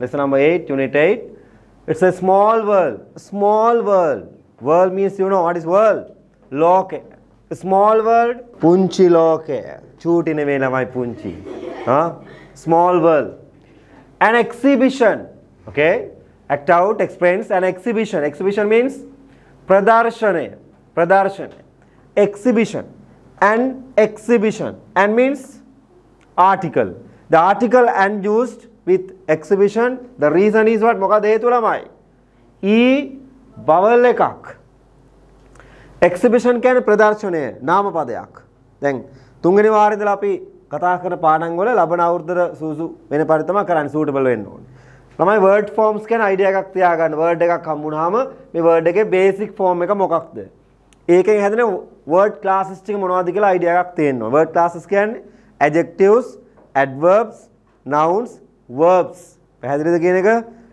Lesson number 8, unit 8. It's a small world. Small world. World means you know what is world? Loke. A small world. Punchi loke. Chuti neve namai punchi. Small world. An exhibition. Okay. Act out explains an exhibition. Exhibition means pradarshane. Pradarshane. Exhibition. An exhibition. And means article. The article and used with exhibition. The reason is what? Moka dehetu lamai. E vowel ekak. Exhibition කියන්නේ ප්‍රදර්ශනය නාම පදයක්. දැන් තුන්වෙනි වාරේ ඉඳලා අපි කතා කරන පාඩම් වල ලබන අවුරුද්දට සූසු වෙන පරිදි තමයි කරන්නේ suitable වෙන්න ඕනේ. ළමයි word forms කියන idea එකක් තියාගන්න. word එකක් හම්බුනහම මේ word එකේ basic form එක මොකක්ද? ඒකෙන් හැදෙන word classes ටික මොනවද කියලා idea එකක් තියෙන්න ඕනේ. word classes කියන්නේ adjectives, adverbs, nouns, verbs. පැහැදිලිද කියන එක?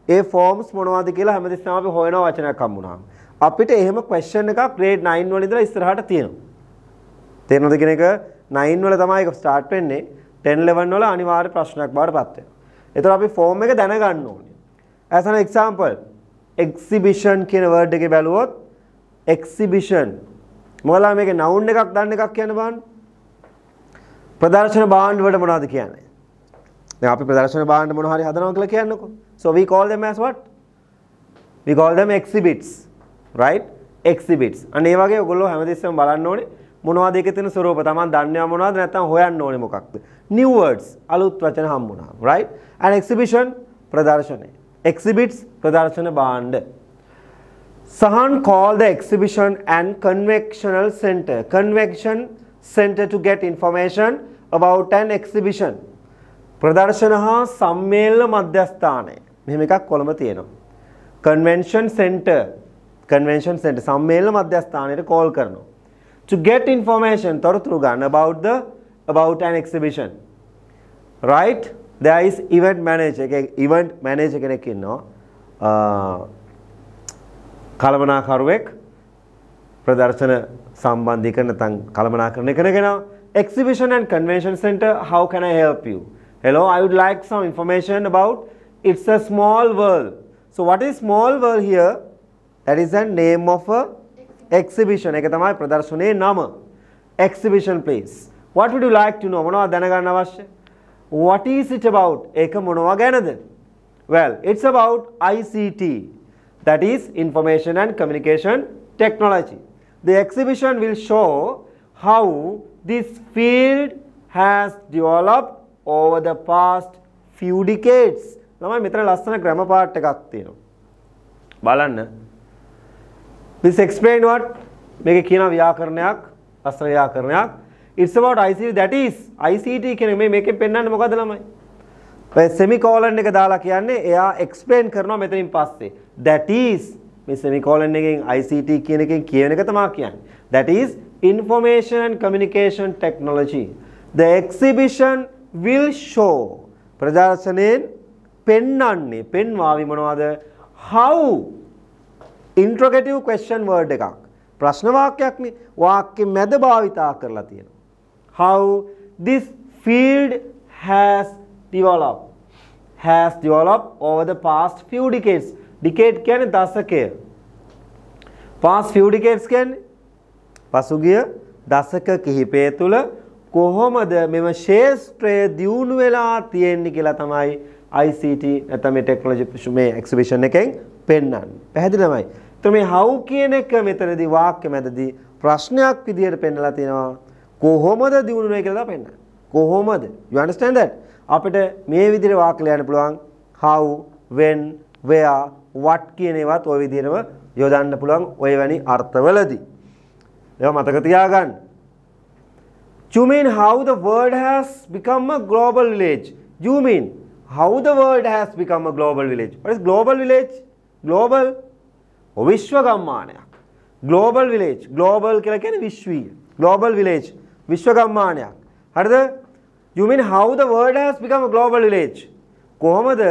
ඒ forms මොනවද කියලා හැමදෙස්සම අපි හොයන වචනයක් හම්බුනහම අපිට එහෙම question එකක් grade 9 වල ඉඳලා ඉස්සරහට තියෙනවා. තේරෙනවද කියන එක? 9 වල තමයි ඒක start වෙන්නේ. 10 11 වල අනිවාර්ය ප්‍රශ්නයක් බවට පත් වෙනවා. ඒතර අපි form එක දැනගන්න ඕනේ. As an example, exhibition කියන word එකේ බැලුවොත් exhibition මොකලා මේකේ noun එකක් දාන්න එකක් කියන්න බලන්න. ප්‍රදර්ශන භාණ්ඩ වලට මොනවද කියන්නේ? දැන් අපි ප්‍රදර්ශන භාණ්ඩ මොන හරි හදනවා කියලා කියන්නකෝ. So we call them as what? We call them exhibits. Right? Exhibits. අන්න ඒ වගේ ඔයගොල්ලෝ හැමදෙස්සම බලන්න ඕනේ මොනවද ඒකේ තියෙන ස්වරූප. Taman දන්නේව මොනවද නැත්නම් හොයන්න ඕනේ මොකක්ද? New words. අලුත් වචන හම්බුණා. Right? An exhibition ප්‍රදර්ශනය. Exhibits ප්‍රදර්ශන භාණ්ඩ. Sahan called the exhibition and conventional center. Convention center to get information about an exhibition. ප්‍රදර්ශන හා සම්මේලන මධ්‍යස්ථානය. මෙහෙම එකක් කොළඹ තියෙනවා. Convention center. Convention center සම්මේලන මධ්‍යස්ථානයට call කරනවා. To get information තොරතුරු ගන්න about an exhibition. Right? There is event manager. Event manager කෙනෙක් ඉන්නවා. කළමනාකරුවෙක් ප්‍රදර්ශන සම්බන්ධීකරණ නැත්නම් කළමනාකරණය කරගෙන exhibition and convention center, how can I help you? Hello, I would like some information about it's a small world. So what is small world here? That is the name of a exhibition. ඒක තමයි ප්‍රදර්ශනයේ නම. Exhibition place. What would you like to know? මොනවද දැනගන්න අවශ්‍ය? What is it about? ඒක මොනවා ගැනද? Well, it's about ICT. That is information and communication technology. The exhibition will show how this field has developed over the past few decades. ළමයි මෙතන ලස්සන grammar part එකක් තියෙනවා. බලන්න. This explain what? මේකේ කියන ව්‍යාකරණයක්, ලස්සන ව්‍යාකරණයක්. It's about ICT. That is ICT කියන්නේ මේකෙන් පෙන්නන්නේ මොකද ළමයි? ඔය semicolon එක දාලා කියන්නේ එයා explain කරනවා මෙතනින් පස්සේ. That is මේ semicolon එකෙන් ICT කියන එකෙන් කියන එක තමයි කියන්නේ. That is information and communication technology. The exhibition will show ප්‍රදර්ශනයෙන් පෙන්වන්නේ පෙන්වාවි මොනවද? How interrogative question word එකක්. ප්‍රශ්න වාක්‍යයක්නේ. වාක්‍ය මැද භාවිතා කරලා තියෙනවා. How this field has developed over the past few decades. Decade කියන්නේ දශකය. Past few decades කියන්නේ පසුගිය දශක කිහිපය තුළ කොහොමද මෙම ශාස්ත්‍රය දියුණු වෙලා තියෙන්නේ කියලා තමයි ICT නැත්නම් මේ ටෙක්නොලොජි මේ එක්සිබිෂන් එකෙන් පෙන්වන්නේ. පැහැදිලිමයි. එතකොට මේ how කියන එක මෙතනදී වාක්‍ය මැදදී ප්‍රශ්නයක් විදියට පෙන්නලා තියෙනවා. කොහොමද දියුණු වෙන්නේ කියලා පෙන්නන්නේ. කොහොමද? You understand that? අපිට මේ විදිහට වාක්‍ය ලියන්න පුළුවන් how, when, where, what කියන ඒවාත් ওই විදිහටම යොදන්න පුළුවන් ওই වැනි අර්ථවලදී. ඒක මතක තියාගන්න. You mean how the world has become a global village? You mean how the world has become a global village? What is global village? Global Vishwa ගම්මානයක්. Global village. Global කියලා කියන්නේ විශ්වීය. Global village. විශ්ව ගම්මානයක්. හරිද? You mean how the world has become a global village? කොහොමද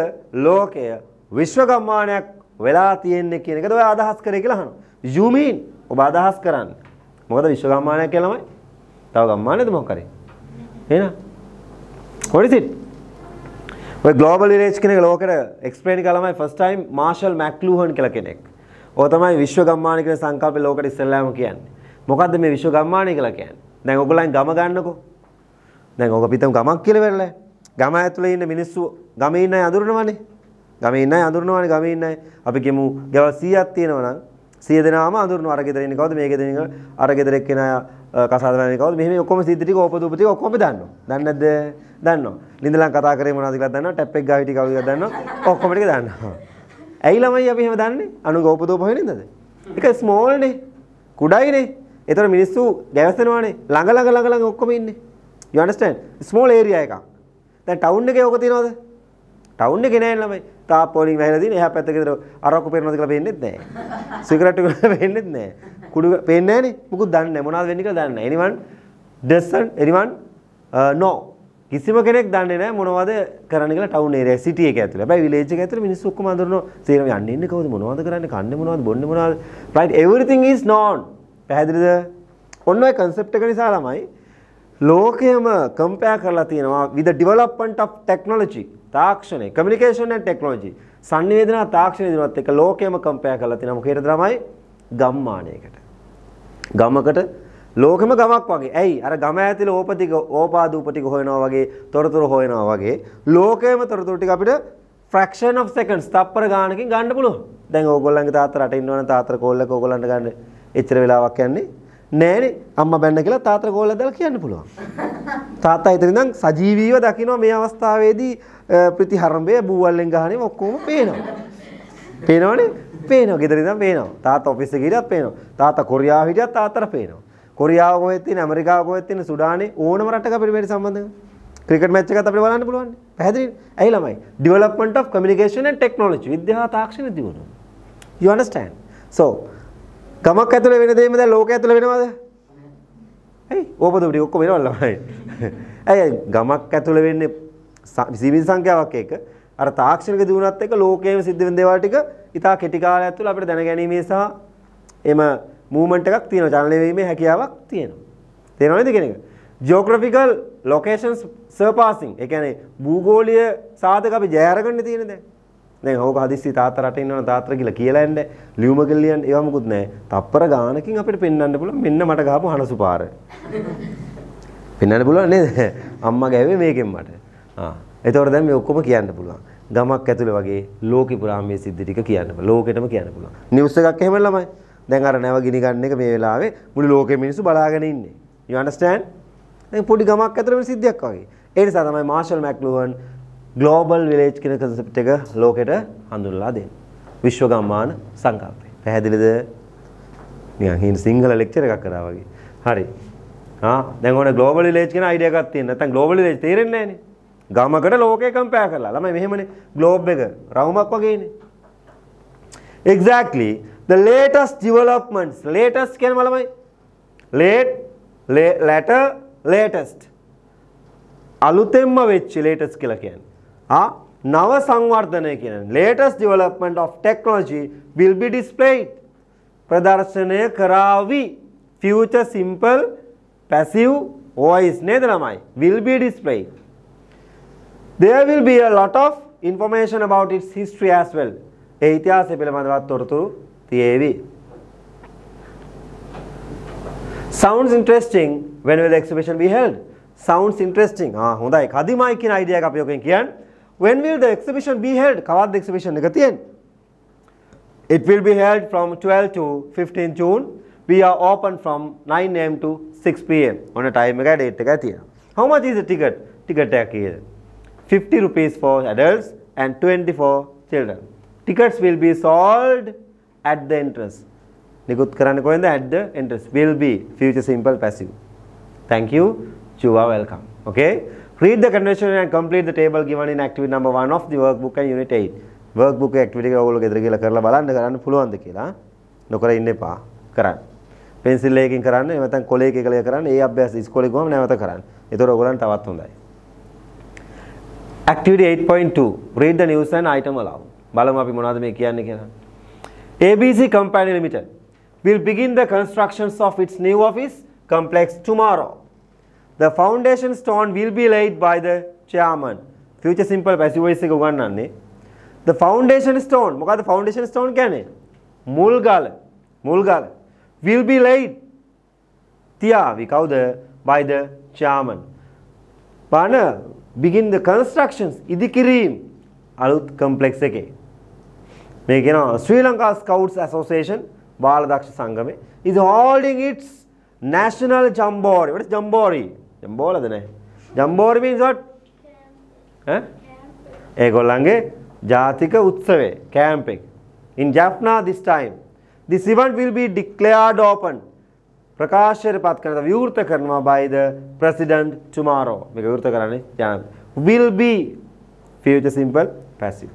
ලෝකය විශ්ව ගම්මානයක් වෙලා තියෙන්නේ කියන එකද ඔය අදහස් කරේ කියලා අහනවා. You mean ඔබ අදහස් කරන්නේ. මොකද විශ්ව ගම්මානයක් කියලාමයි. තව ගම්මානයද මොකක් කරේ? එහෙනම්. What is it? ඔය ග්ලෝබල් විලේජ් කෙනෙක් ලෝකෙට එක්ස්ප්ලেইন කළා තමයි ෆස්ට් ටයිම් මාෂල් මැක්ලූහන් කියලා කෙනෙක්. ඔය තමයි විශ්ව ගම්මාන කියන සංකල්පය ලෝකෙට ඉස්සෙල්ලාම කියන්නේ. මොකද්ද මේ විශ්ව ගම්මානය කියලා කියන්නේ? දැන් ඔයගොල්ලන් ගම ගන්නකො. දැන් ඔක පිටම ගමක් කියලා වෙරලා. ගම ඇතුලේ ඉන්න මිනිස්සු ගමේ ඉන්න අය අඳුරනවනේ. ගමේ ඉන්න අය අඳුරනවනේ ගමේ ඉන්න අය. අපි කියමු ගෙවල් 100ක් තියෙනවා නම් 100 දෙනාම අඳුරනවා. අර ගෙදර ඉන්නේ කවුද? මේ ගෙදර ඉන්නේ අර ගෙදර එක්කෙනා කසාද බඳින්නේ කවුද? මෙහෙම ඔක්කොම සිද්ධ ටික ඕපදූප ටික ඔක්කොම දන්නවා. දන්නේ නැද්ද? දන්නවා. නින්දලන් කතා කරේ මොනවද කියලා දන්නවා. ටැප් එක ගාවි ටික කවුද කියලා දන්නවා. ඔක්කොම ටික දන්නවා. ඇයි ළමයි අපි එහෙම දන්නේ? අනුගේ ඕපදූප හොයන්නේ නැද්ද? ඒක ස්මෝල් නේ. කුඩයිනේ. ඒතර මිනිස්සු ගැවසෙනවානේ. ළඟ ඔක්කොම ඉන්නේ. You understand? small area එකක්. දැන් ටවුන් එකේ ඕක තියනවද? ටවුන් එකේ නෑ ළමයි. තාප් වලින් වැහිලා තියෙන එහා පැත්තේ ගෙදර අරක්කු පේනවද කියලා පේන්නේත් නෑ. සිගරට් එක පේන්නේත් නෑ. කුඩු පේන්නේ නෑනේ. මුකුත් දන්නේ නෑ. මොනවද වෙන්නේ කියලා දන්නේ නෑ. anyone no. කිසිම කෙනෙක් දන්නේ නෑ මොනවද කරන්න කියලා ටවුන් ඒරියා සිටි එක ඇතුලේ. හැබැයි විලේජ් එක ඇතුලේ මිනිස්සු ඔක්කොම අඳුරනවා. සීරම යන්නේ ඉන්නේ කවුද මොනවද කරන්නේ කන්නේ මොනවද බොන්නේ මොනවද? right everything is known. පැහැදිලිද? ඔන්න ඔය concept එක නිසා ළමයි ලෝකයම compare කරලා තියෙනවා with the development of technology තාක්ෂණය communication and technology සංවේදනා තාක්ෂණය දිනවත් එක ලෝකයම compare කරලා තියෙනවා මොකේද තමයි ගම්මානයකට ගමකට ලෝකෙම ගමක් වගේ ඇයි අර ගම ඇතුලේ ඕපාදූප ටික හොයනවා වගේ තොරතුරු හොයනවා වගේ ලෝකයේම තොරතුරු ටික අපිට fraction of seconds තප්පර ගානකින් ගන්න පුළුවන් දැන් ඕගොල්ලන්ගේ තාත්තා රට ඉන්නවනම් තාත්තර කෝල් එක ඕගොල්ලන්ට ගන්න එච්චර වෙලාවක් යන්නේ නෑනේ අම්මා බැන්න කියලා තාත්තට කෝල් එකක් දාලා කියන්න පුළුවන්. තාත්තා ඉතින් ඉඳන් සජීවීව දකින්න මේ අවස්ථාවේදී ප්‍රතිහරඹය බූවල්ෙන් ගහන්නේ ඔක්කොම පේනවා. පේනවනේ? පේනවා. ගෙදර ඉඳන් පේනවා. තාත්තා ඔෆිස් එකේ ගියත් පේනවා. තාත්තා කොරියාව හිටියත් තාත්තට පේනවා. කොරියාව කොහෙද තියෙන්නේ? ඇමරිකාව කොහෙද තියෙන්නේ? සුඩානේ ඕනම රටක අපිට මේ සම්බන්ධව. ක්‍රිකට් මැච් එකත් අපිට බලන්න පුළුවන්. පැහැදිලිද? ඇයි ළමයි? Development of communication and technology. විද්‍යාව තාක්ෂණ දියුණුව. You understand? So ගමක් ඇතුලේ වෙන දේම දැන් ලෝකයේ ඇතුලේ වෙනවද? ඇයි? ඕපදූප ටික ඔක්කොම වෙනවද ළමයි? ඇයි ගමක් ඇතුලේ වෙන්නේ සීමිත සංඛ්‍යාවක් එක අර තාක්ෂණික දියුණුවත් එක්ක ලෝකයේම සිද්ධ වෙන දේවල් ටික ඉතා කෙටි කාලයක් ඇතුළේ අපිට දැනගැනීමේ සහ එම මූවමන්ට් එකක් තියෙනවා. චලනය වීමේ හැකියාවක් තියෙනවා. තේරෙනවද කියන එක? Geographical locations surpassing. ඒ කියන්නේ භූගෝලීය සාධක අපි ජය අරගන්න තියෙන දැන්. දැන් ඕක හදිස්සි තාත්තා රට ඉන්නවනම් තාත්තට කියලා යන්නේ ලියුම කියලා ලියන්න ඒව මොකුත් නැහැ. තප්පර ගානකින් අපිට පෙන්වන්න පුළුවන් මෙන්න මට ගහපු හනසු පාර. පෙන්වන්න පුළුවන් නේද? අම්මා ගැව්වේ මේකෙන් මට. ඒතකොට දැන් මේ ඔක්කොම කියන්න පුළුවන්. ගමක් ඇතුලේ වගේ ලෝකෙ පුරා මේ සිද්ධි ටික කියන්න පුළුවන්. ලෝකෙටම කියන්න පුළුවන්. නිවුස් එකක් එහෙම ළමයි. දැන් අර නැව ගිනි ගන්න එක මේ වෙලාවේ මුළු ලෝකෙ මිනිස්සු බලාගෙන ඉන්නේ. You understand? දැන් පොඩි ගමක් ඇතුලේ වෙන සිද්ධියක් වගේ. ඒ නිසා තමයි මාෂල් මැක්ලූහන් global village කියන concept එක ලෝකෙට හඳුන්වලා දෙන්නේ. විශ්ව ගම්මාන සංකල්පය. පැහැදිලිද? නිකන් සිංහල ලෙක්චර් එකක් කරා වගේ. හරි. දැන් ඕනේ global village කියන idea එකක් තියෙන. නැත්නම් global village තේරෙන්නේ නැහනේ. ගමකට ලෝකේ compare කරලා. ළමයි මෙහෙමනේ globe එක රවුමක් වගේනේ. Exactly. The latest developments. Latest කියන්නේ ළමයි. latest. අලුතෙන්ම වෙච්ච latest කියලා කියන්නේ. නව සංවර්ධනය කියන්නේ latest development of technology will be displayed ප්‍රදර්ශනය කරાવી future simple passive voice නේද ළමයි will be displayed there will be a lot of information about its history as well ඒ ඉතිහාසය පිළිබඳව තොරතුරු තියේවි sounds interesting when will the exhibition be held sounds interesting හොඳයි කදිමයි කියන idea එක අපි ඔකෙන් කියන්නේ when will the exhibition be held කවද්ද exhibition එක තියෙන්නේ it will be held from 12 to 15 June we are open from 9 am to 6 pm on a time එකයි date එකයි තියෙනවා how much is the ticket එක කීයද 50 rupees for adults and 20 for children tickets will be sold at the entrance නිකුත් කරන්නේ කොහෙන්ද at the entrance will be future simple passive thank you you are welcome okay read the convention and complete the table given in activity number 1 of the workbook and unit 8 workbook activity එක ඔයගොල්ලෝ ගෙදර ගිහලා කරලා බලන්න කරන්න පුළුවන්ද කියලා නොකර ඉන්න එපා කරන්න පෙන්සිල් එකකින් කරන්න එහෙම නැත්නම් කොලේ එකක කරන්න ඒ අභ්‍යාස ඉස්කෝලේ ගිහම නැවත කරන්න ඒතකොට ඔයගොල්ලන්ට තවත් හොඳයි activity 8.2 read the news and item aloud බලමු අපි මොනවද මේ කියන්නේ කියලා ABC Company Limited will begin the constructions of its new office complex tomorrow. The foundation stone will be laid by the chairman. future simple passive voice එක උගන්වන්නේ. The foundation stone මොකද්ද foundation stone කියන්නේ? මුල් ගල will be laid තියාවි කවුද? by the chairman. බලන්න begin the constructions ඉදිකිරීම අලුත් complex එකේ. මේ කියනවා Sri Lanka Scouts Association බාලදක්ෂ සංගමය is holding its national jamboree. What is jamboree? Jamboree නෑ. Jamboree means what? ඒගොල්ලන්ගේ ජාතික උත්සවය camp එක. In Jaffna this time. This event will be declared open. ප්‍රකාශයට කරන විවෘත කරනවා by the president tomorrow. මේක විවෘත කරන්නේ යනවා. Will be future simple passive.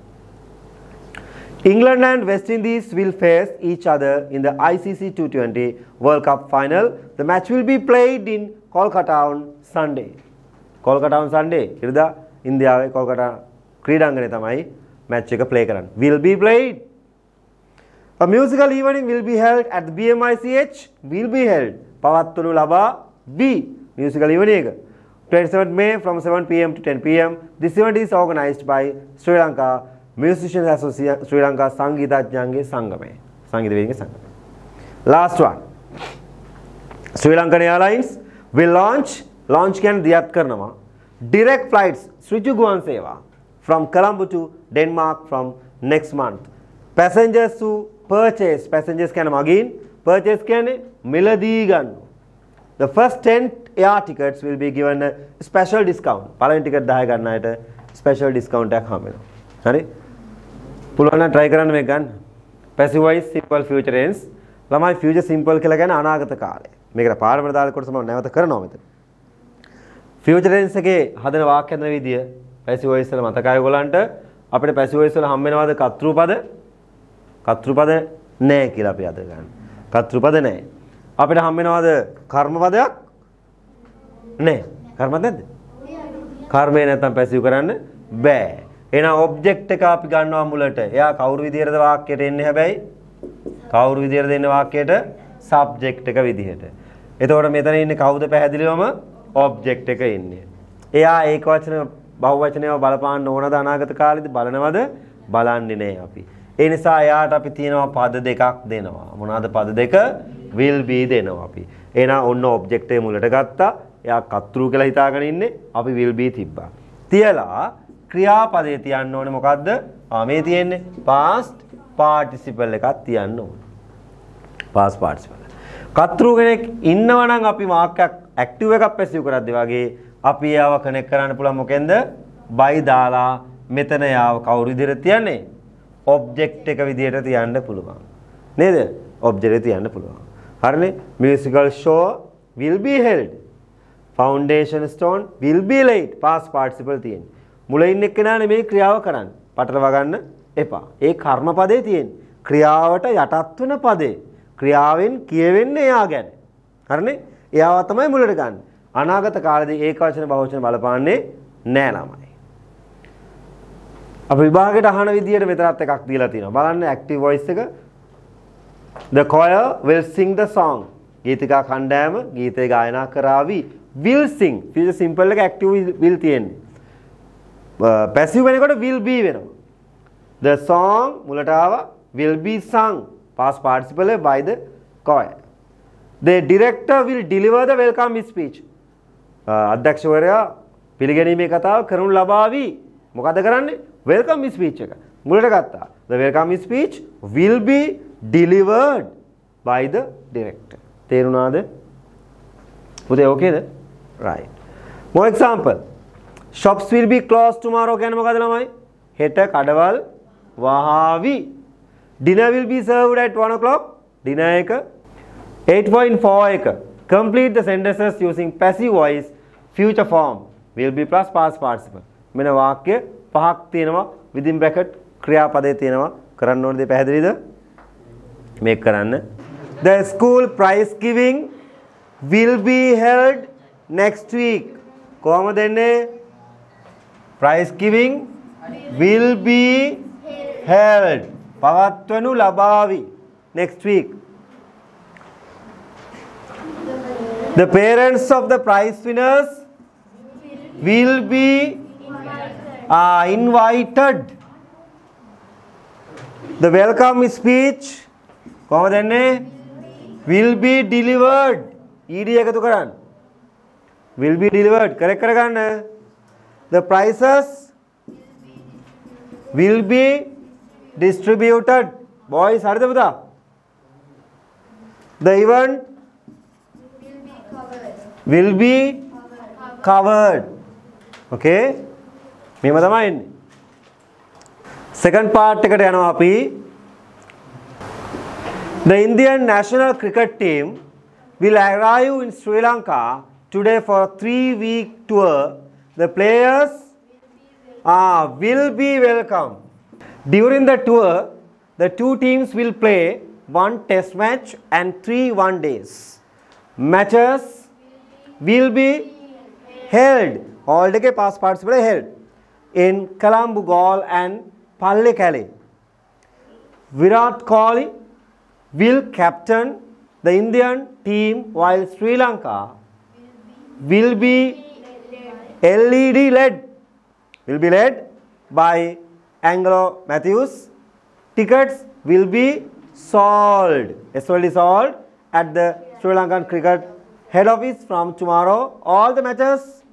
England and West Indies will face each other in the ICC T20 World Cup final. The match will be played in Kolkata on Sunday. Kolkata on Sunday. ඉරිදා ඉන්දියාවේ කොල්කටා ක්‍රීඩාංගණයේ තමයි match එක play කරන්නේ. Will be played. A musical evening will be held at the BMICH. Will be held. පවත්වනු ලබා B. Musical evening එක. 27th May from 7 p.m. to 10 p.m. This event is organized by Sri Lanka Musicians Association, Sri Lanka සංගීතඥයන්ගේ සංගමය. සංගීතවේදීන්ගේ සංගමය. Last one. Sri Lankan Airlines will launch can දියත් කරනවා. Direct flights සෘජු ගුවන් සේවා from Colombo to Denmark from next month. Passengers who purchase passengers කියන මගින් purchase කියන්නේ මිලදී ගන්න. The first 10 air tickets will be given a special discount. පළවෙනි ටිකට් 10 ගන්න අයට special discount එකක් හම්බ වෙනවා. හරි? පුළුවන් නම් try කරන්න මේක ගන්න. Passive voice simple future tense. ළමයි future simple කියලා කියන්නේ අනාගත කාලය. මේකට පාරමර දාලා කොටස මම නැවත කරනවා මෙතන. Future tense එකේ හදන වාක්‍ය හදන විදිය passive voice වල මතකයි ඔයගොල්ලන්ට අපිට passive voice වල හම්බ වෙනවද කර්තෘපද නැහැ කියලා අපි අද ගන්න. කර්තෘපද නැහැ. අපිට හම්බ වෙනවද කර්මපදයක්? නැහැ. කර්මද නැද්ද? කර්මය නැත්තම් passive කරන්න බෑ. එහෙනම් object එක අපි ගන්නවා මුලට. එයා කවුරු විදියටද වාක්‍යයට එන්නේ හැබැයි? කවුරු විදියටද එන්නේ වාක්‍යයට? subject එක විදිහට. එතකොට මෙතන ඉන්නේ කවුද පැහැදිලිවම? object එක ඉන්නේ. එයා ඒක වචන බහුවචනයව බලපාන්න ඕනද අනාගත කාලෙදි බලනවද? බලන්නේ නැහැ අපි. ඒ නිසා එයාට අපි තියෙනවා පද දෙකක් දෙනවා. මොනවාද පද දෙක? will be දෙනවා අපි. එහෙනම් ඔන්න object එක මුලට ගත්තා. එයා කර්තෘ කියලා හිතාගෙන ඉන්නේ. අපි will be තිබ්බා. තියලා ක්‍රියාපදේ තියන්න ඕනේ මොකද්ද? මේ තියෙන්නේ past participle එකක් තියන්න ඕනේ. past participle. කර්තෘ කෙනෙක් ඉන්නවා නම් අපි වාක්‍යයක් active එකක් passive කරද්දී වගේ අපි යාව කනෙක්ට් කරන්න පුළුවන් මොකෙන්ද? by දාලා මෙතන යාව කවුරු විදිහට තියන්නේ? object එක විදිහට තියන්න පුළුවන්. නේද? object එක තියන්න පුළුවන්. හරිනේ? musical show will be held. Foundation stone will be laid. past participle තියෙන්නේ. මුලින් ඉන්න කෙනා නෙමෙයි ක්‍රියාව කරන්නේ. පටලවා ගන්න එපා. ඒ කර්ම පදේ තියෙන්නේ. ක්‍රියාවට යටත් වෙන පදේ. ක්‍රියාවෙන් කියවෙන්නේ එයා ගැන. හරිනේ? එයාව තමයි මුලට ගන්න. අනාගත කාලේදී ඒකවචන බහුවචන බලපාන්නේ නෑ ළමයි. අපි විභාගයට අහන විදියට මෙතනත් එකක් දීලා තියෙනවා. බලන්න active voice එක. The choir will sing the song. ගීතිකා කණ්ඩායම ගීතය ගායනා කරાવી. will sing. future simple එක active will තියෙන්නේ. passive වෙනකොට will be වෙනවා. The song මුලට ආවා will be sung. past participle by the choir. The director will deliver the welcome speech. අධ්‍යක්ෂවරයා පිළිගැනීමේ කතාව කරනු ලබාවි. මොකද කරන්නේ? welcome speech එක මුලට ගත්තා. The welcome speech will be delivered by the director. තේරුණාද? පුතේ ඕකේද? right. more example. shops will be closed tomorrow කියන්නේ මොකද ළමයි? හෙට කඩවල් වහාවි. dinner will be served at 1 o'clock. dinner එක 8.4 එක complete the sentences using passive voice future form will be plus past participle. මෙන්න වාක්‍ය පහක් තියෙනවා within bracket ක්‍රියාපදේ තියෙනවා කරන්න ඕන දේ පැහැදිලිද? මේක කරන්න. The school prize giving will be held next week. කොහමද එන්නේ? prize giving will be held. පවත්වනු ලබාවි next week. The parents of the prize winners will be are invited. The welcome speech කොහොමද එන්නේ? Will be delivered. ed එකතු කරන්න. Will be delivered. correct කරගන්න. The prices will be distributed. Boys, හරිද පුතා? The event will be covered. Okay? මේව තමයි එන්නේ. Second part එකට යනවා අපි. The Indian national cricket team will arrive in Sri Lanka today for a 3-week tour. The players will be welcome. During the tour, the two teams will play 1 test match and 3 one-days. Matches will be held. All the past participle held in Colombo Galle and Pallekele. Virat Kohli will captain the Indian team while Sri Lanka will be led by Angelo Matthews. Tickets will be sold at the Sri Lankan cricket head office from tomorrow. All the matches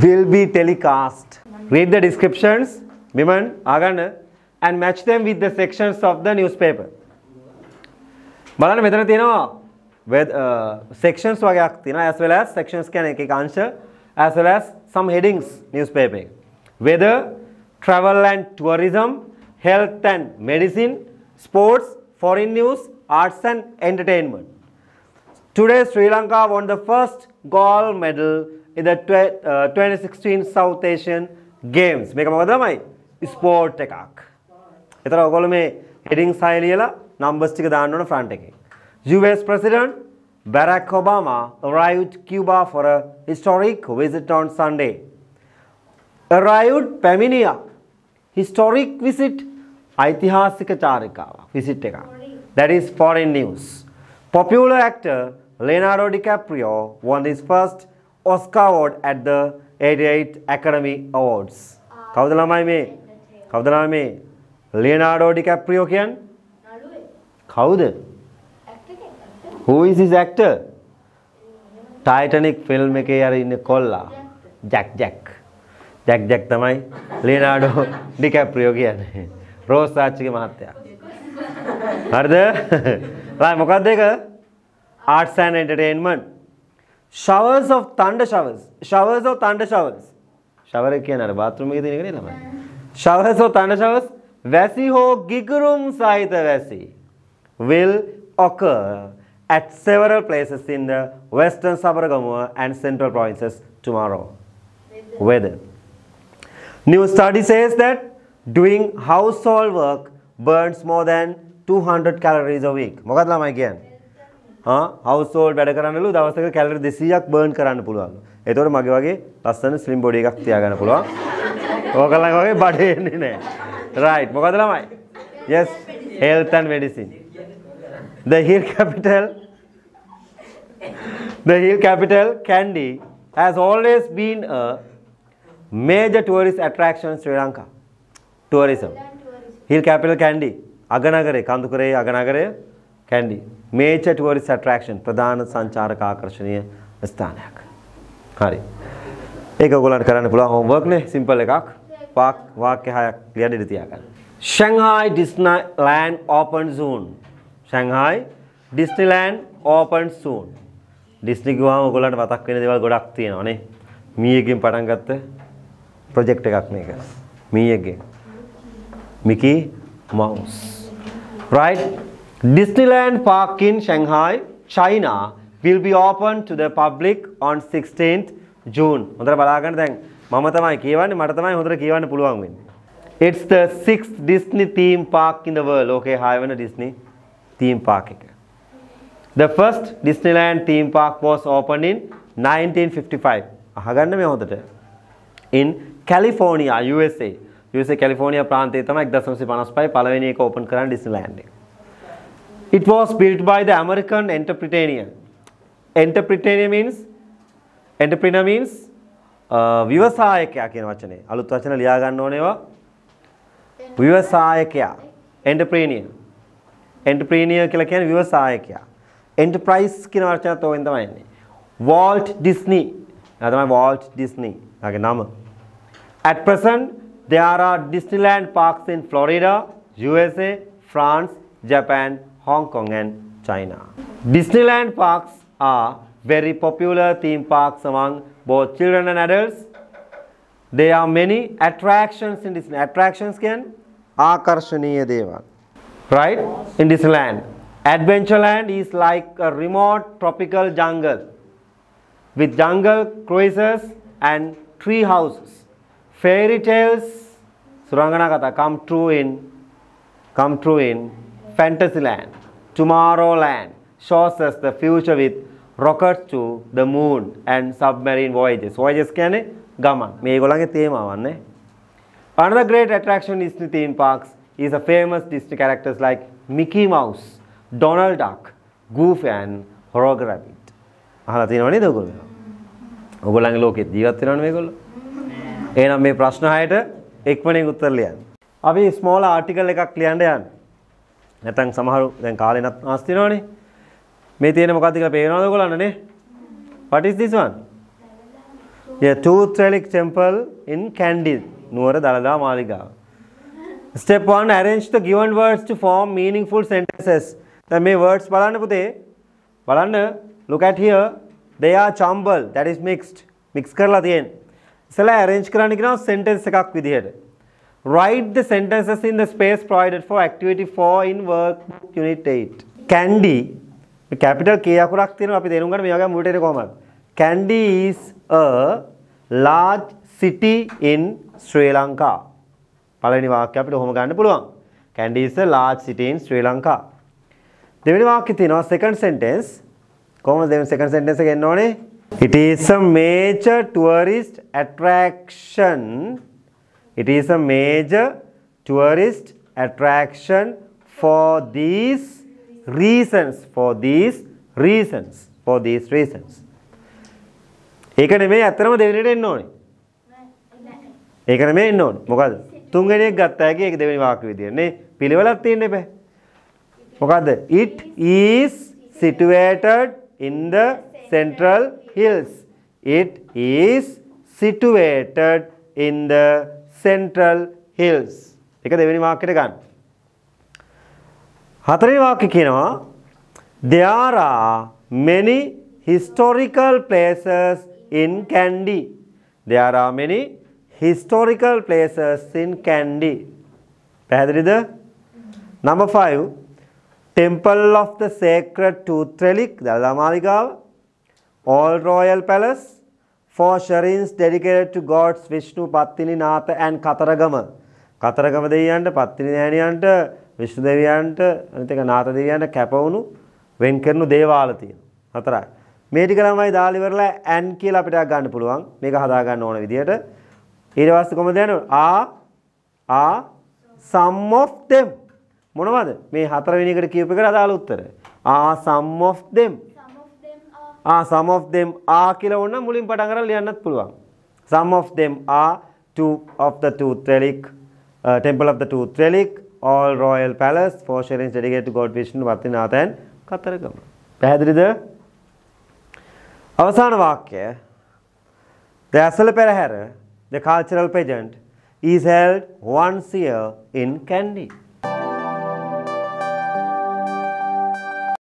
will be telecast. Read the descriptions, Biman, Agana, and match them with the sections of the newspaper. බලන්න මෙතන තියෙනවා sections වගේක් තියෙනවා as well as sections කියන්නේ එක එක අංශ as well as some headings newspaper එක. Weather, travel and tourism, health and medicine, sports, foreign news, arts and entertainment. Today Sri Lanka won the first gold medal in the 2016 South Asian Games. මේක මොකද තමයි? Sport එකක්. ඒතර ඔයගොල්ලෝ මේ headings හය ලියලා numbers ටික දාන්න ඕන front එකේ. US President Barack Obama arrived Cuba for a historic visit on Sunday. Arrived පැමිණියා. Historic visit ऐतिहासिक චාරිකාවක්. visit එකක්. That is foreign news. Popular actor Leonardo DiCaprio won his first Oscar award at the 88th Academy Awards. කවුද ළමයි මේ? කවුද ළමයි මේ? Leonardo DiCaprio කියන්නේ? කවුද? Who is his actor? Titanic film එකේ අර ඉන්නේ කොල්ලා. Jack තමයි Leonardo DiCaprio කියන්නේ. රෝස් ආච්චිගේ මහත්තයා. හරිද? right මොකක්ද ඒක? Arts and entertainment. Showers of thunder showers. shower එක කියන්නේ අර bathroom එකේ තියෙන එක නේ ළමයි. Showers of thunder showers වැසි හෝ ගිගුරුම් සහිත වැසි will occur at several places in the western Sabaragamuwa and central provinces tomorrow. Weather. New study says that doing household work burns more than 200 calories a week. මොකක්ද ළමයි කියන්නේ? household වැඩ කරන්නලු දවසක calorie 200ක් burn කරන්න පුළුවන්. ඒතකොට මගේ වගේ ලස්සන slim body එකක් තියාගන්න පුළුවන්. ඕකලගේ වගේ බඩේ එන්නේ නැහැ. right මොකද ළමයි? yes, health and medicine. The hill capital Kandy has always been a major tourist attraction in Sri Lanka. Tourism. Hill capital Kandy. Aganagare, Kandukare, Aganagare, Kandy. Major tourist attraction. Pradhana Sancharak Akarshaniya ස්ථානයක්. හරි. ඒක ඔයගොල්ලන්ට කරන්න පුළුවන් homework නේ simple එකක්. වාක්‍ය හයක් ලියන්න ඉඳී තියාගන්න. Shanghai Disneyland open soon. Shanghai Disneyland open soon. Disney ගියාම ඔයගොල්ලන්ට මතක් වෙන දේවල් ගොඩක් තියෙනවා නේ. මීයකින් පටන් ගත්ත project එකක් මේක. මීයකින්. Mickey Mouse. Right? Disneyland Park in Shanghai, China will be open to the public on 16th June. හොඳට බලාගන්න දැන් මම තමයි කියවන්නේ මට තමයි හොඳට කියවන්න පුළුවන් වෙන්නේ. It's the 6th Disney theme park in the world. Okay, 6 වෙනි Disney theme park එක. The first Disneyland theme park was opened in 1955. අහගන්න මේ හොඳට. In California, USA. USA California ප්‍රාන්තයේ තමයි 1955 පළවෙනි එක open කරන Disneyland එක. It was built by the American entrepreneur. Entrepreneur means විවසායකයා කියන වචනේ අලුත් වචන ලියා ගන්න ඕනේවා විවසායකයා entrepreneur කියලා කියන්නේ විවසායකයා enterprise කියන වචනත් ඕවෙන් තමයි එන්නේ Walt Disney තමයි Walt Disney යාගේ නම At present there are Disneyland parks in Florida, USA, France, Japan, Hong Kong and China. Disneyland parks are very popular theme parks among both children and adults. There are many attractions in Disney. Attractions can ආකර්ෂණීය දේවල්. Right? In Disneyland. Adventureland is like a remote tropical jungle with jungle cruises and tree houses. Fairy tales Surangana Katha come true in Fantasyland. Tomorrowland shows us the future with rockets to the moon and submarine voyages. Voyages කියන්නේ ගමන්. මේගොල්ලන්ගේ තේමාවන්නේ. Another great attraction in Disney theme parks is a famous Disney characters like Mickey Mouse, Donald Duck, Goofy and Roger Rabbit. අහලා තියෙනව නේද ඔයගොල්ලෝ? ඔයගොල්ලන්ගේ ලෝකෙත් ජීවත් වෙනවනේ මේගොල්ලෝ. එහෙනම් මේ ප්‍රශ්න හයට එක්මනින් උත්තර ලියන්න. අපි ස්මෝල් ආටිකල් එකක් ලියන්න යන්න. නැත්නම් සමහරු දැන් කාලේ නත් ආස් තියනවනේ. මේ තියෙන මොකක්ද කියලා පේනවද ඔයගොල්ලන්ට නේ? What is this one? Yeah, Tooth Relic Temple in Kandy, නුවර Dalada Maligawa. Step 1 arrange the given words to form meaningful sentences. දැන් මේ words බලන්න පුතේ. බලන්න look at here. They are jumbled, that is mixed. Mix කරලා තියෙන්නේ. ඉතලා arrange කරන්න කියනවා sentence එකක් විදිහට. Write the sentences in the space provided for activity 4 in workbook unit 8. Kandy capital K අකුරක් තියෙනවා අපි තේරුම් ගන්න මේ වගේ මුලට එන්නේ කොහමද? Kandy is a large city in Sri Lanka. පළවෙනි වාක්‍යය අපිට ඔහොම ගන්න පුළුවන්. Kandy is a large city in Sri Lanka. දෙවෙනි වාක්‍යය තියෙනවා second sentence. කොහොමද දෙවෙනි second sentence එක එන්න ඕනේ? It is a major tourist attraction. It is a major tourist attraction for these reasons. ඒක නෙමෙයි අතරම දෙවෙනිට එන්න ඕනේ. ඒක නෙමෙයි එන්න ඕනේ. මොකද? තුන්වෙනි එක ගත්තා හැකි ඒක දෙවෙනි වාක්‍ය විදියට නේ. පිළිවෙලක් තියෙන්න එපා. මොකද්ද? It is situated in the Central Hills. It is situated in the Central Hills. ඒක දෙවෙනි වාක්‍යෙට ගන්න. හතරවෙනි වාක්‍යෙ කියනවා there are many historical places in Kandy. There are many historical places in Kandy. පැහැදිලිද? Number 5 Temple of the Sacred Tooth Relic, Dalada Maligawa. All Royal Palace. 4 shrines dedicated to gods Vishnu, Pattini, Natha and Kataragama. Kataragama දෙවියන්ට, පත්තිනි නෑනියන්ට, විෂ්ණු දෙවියන්ට, අනිත් එක නාථ දෙවියන්ට කැපවුණු වෙන් කරනු දේවාල තියෙනවා. හතරයි. මේ ටික ළමයි දාලා ඉවරලා and කියලා අපිට ගන්න පුළුවන්. මේක හදා ගන්න ඕන විදියට. ඊට පස්සේ කොහොමද යන්නේ? some of them. මොනවද? මේ හතරවෙනි එකට කියූප එකට අදාළ උත්තර. some of them. Some of them are කියලා ඕන මුලින් පටන් අරන් ලියන්නත් පුළුවන්. Some of them are of the Tooth Relic, Temple of the Tooth Relic, All Royal Palace, 4 shrines dedicated to God Vishnu, Pattini, Natha and Kataragama. පැහැදිලිද? අවසාන වාක්‍යය. The Asala Perahera, the cultural pageant, is held once a year in Kandy.